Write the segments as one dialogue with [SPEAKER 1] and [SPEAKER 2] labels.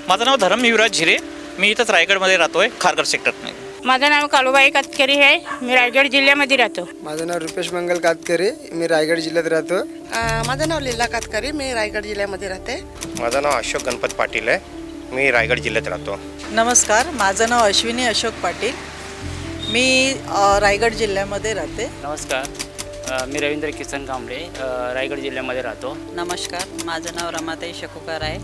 [SPEAKER 1] माझं नाव धरम युवराज झिरे. मी इथंच रायगडमध्ये राहतोय, खारघर सेक्टरमध्ये.
[SPEAKER 2] माझं नाव कालूबाई कातकरी आहे. मी रायगड जिल्ह्यामध्ये राहतो.
[SPEAKER 3] माझं नाव रुपेश मंगल कातकरी. मी रायगड जिल्ह्यात राहतो.
[SPEAKER 4] माझं नाव लीला कातकरी. मी रायगड जिल्ह्यामध्ये राहते.
[SPEAKER 5] माझं नाव अशोक गणपत पाटील आहे. मी रायगड जिल्ह्यात राहतो.
[SPEAKER 6] नमस्कार, माझं नाव अश्विनी अशोक पाटील. मी रायगड जिल्ह्यामध्ये राहते.
[SPEAKER 7] नमस्कार, मी रवींद्र किसन कांबळे, रायगड जिल्ह्यामध्ये राहतो.
[SPEAKER 8] नमस्कार, माझं नाव रमाताई शकुकार आहे.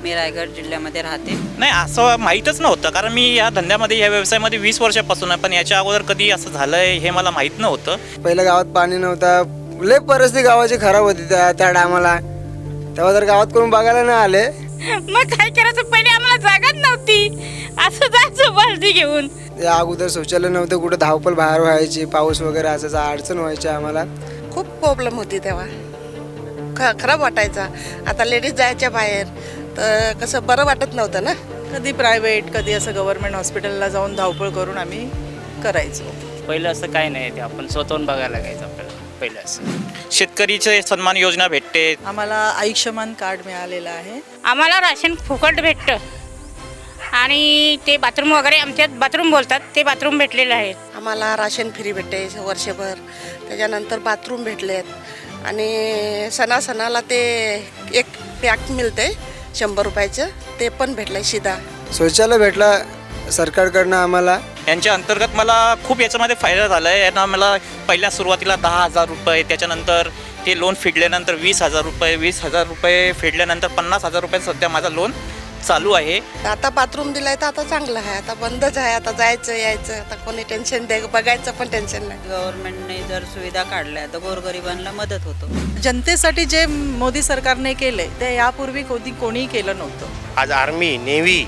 [SPEAKER 8] मी रायगड जिल्ह्यामध्ये राहते.
[SPEAKER 1] नाही, असं माहीतच नव्हतं, कारण मी या धंद्यामध्ये, या व्यवसायामध्ये 20 वर्षापासून आहे. पण याच्या अगोदर कधी असं झालंय हे मला माहीत नव्हतं.
[SPEAKER 3] पहिल्या गावात पाणी नव्हतं. लय परिस्थिती गावाची खराब होती त्या टायमाला. तेव्हा तर गावात कोण बघायला नाही आले.
[SPEAKER 2] मग काय करायचं, पहिले आम्हाला जागाच नव्हती. असं जायचं बालदी घेऊन.
[SPEAKER 3] या अगोदर शौचालय नव्हतं, कुठं धावपल बाहेर व्हायची, पाऊस वगैरे असायचा, अडचण व्हायची आम्हाला.
[SPEAKER 4] खूप प्रॉब्लेम होती तेव्हा. खराब वाटायचा. आता लेडीज जायच्या बाहेर तर कसं बरं वाटत नव्हतं ना.
[SPEAKER 6] कधी प्रायव्हेट, कधी असं गव्हर्नमेंट हॉस्पिटलला जाऊन धावपळ करून आम्ही करायचो.
[SPEAKER 7] पहिलं असं काय नाही, ते आपण स्वतःहून बघायला लागायचं आपल्याला. पहिलं असं
[SPEAKER 1] शेतकरीचे सन्मान योजना भेटते.
[SPEAKER 6] आम्हाला आयुष्यमान कार्ड मिळालेलं आहे.
[SPEAKER 2] आम्हाला राशन फुकट भेटतं आणि ते बाथरूम वगैरे, आमच्यात बाथरूम बोलतात, ते बाथरूम भेटलेलं आहे.
[SPEAKER 4] आम्हाला राशन फ्री भेटते वर्षभर. त्याच्यानंतर बाथरूम भेटलेत आणि सणासणाला ते एक पॅक मिळते 100 रुपयाचं, ते पण भेटलं शिदा.
[SPEAKER 3] शौचालय भेटला सरकारकडनं आम्हाला.
[SPEAKER 1] यांच्या अंतर्गत मला खूप याच्यामध्ये फायदा झाला आहे. यांना मला पहिल्या सुरुवातीला 10,000 रुपये, त्याच्यानंतर ते लोन फेडल्यानंतर 20,000 रुपये, 20,000 रुपये फेडल्यानंतर 50,000 रुपये सध्या माझा लोन चालू आहे.
[SPEAKER 4] आता बाथरूम दिलाय तर आता चांगलं आहे. आता बंदच आहे. आता जायचं यायचं, आता कोणी टेन्शन बघायचं पण टेन्शन नाही.
[SPEAKER 8] गव्हर्नमेंटने जर सुविधा काढल्या तर गोरगरिबांना मदत होतो.
[SPEAKER 6] जनतेसाठी जे मोदी सरकारने केले ते यापूर्वी कोणीही केलं नव्हतं.
[SPEAKER 5] आज आर्मी, नेव्ही,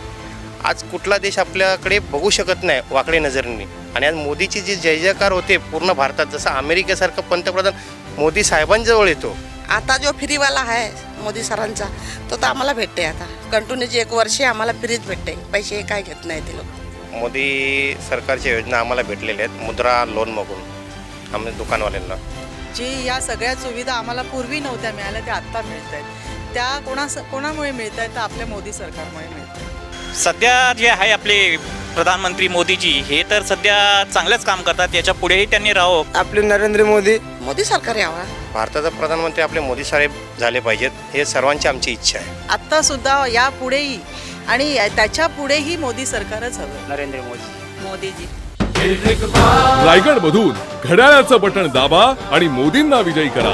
[SPEAKER 5] आज कुठला देश आपल्याकडे बघू शकत नाही वाकड्या नजरेने. आणि आज मोदीची जी जय जयकार होते पूर्ण भारतात, जसं अमेरिकेसारखं पंतप्रधान मोदी साहेबांजवळ येतो.
[SPEAKER 4] आता जो फ्रीवाला आहे मोदी सरांचा, तो तर आम्हाला भेटते. आता कंटिन्यूची 1 वर्ष आम्हाला फ्रीच भेटते. पैसे काय घेत नाही ते लोक.
[SPEAKER 5] मोदी सरकारच्या योजना आम्हाला भेटलेल्या आहेत. मुद्रा लोन मागून आम्ही दुकानवाल्यांना
[SPEAKER 6] जी या सगळ्या सुविधा आम्हाला पूर्वी नव्हत्या मिळाल्या, त्या आत्ता मिळत आहेत. त्या कोणामुळे मिळत आहेत? तर आपल्या मोदी सरकारमुळे मिळत आहेत.
[SPEAKER 1] सध्या जे आहे आपले प्रधानमंत्री मोदीजी, हे तर सध्या चांगलंच काम करतात. याच्या पुढेही त्यांनी राहावं.
[SPEAKER 3] आपले नरेंद्र मोदी
[SPEAKER 4] सरकार यावा.
[SPEAKER 5] भारताचा प्रधानमंत्री आपले मोदी साहेब झाले पाहिजेत, हे सर्वांची आमची इच्छा आहे.
[SPEAKER 6] आत्ता सुद्धा यापुढेही आणि त्याच्या पुढेही मोदी सरकारच हवं.
[SPEAKER 7] नरेंद्र मोदीजी.
[SPEAKER 8] मोदीजी.
[SPEAKER 9] रायगडमधून घड्याळाचं बटण दाबा आणि मोदींना विजयी करा.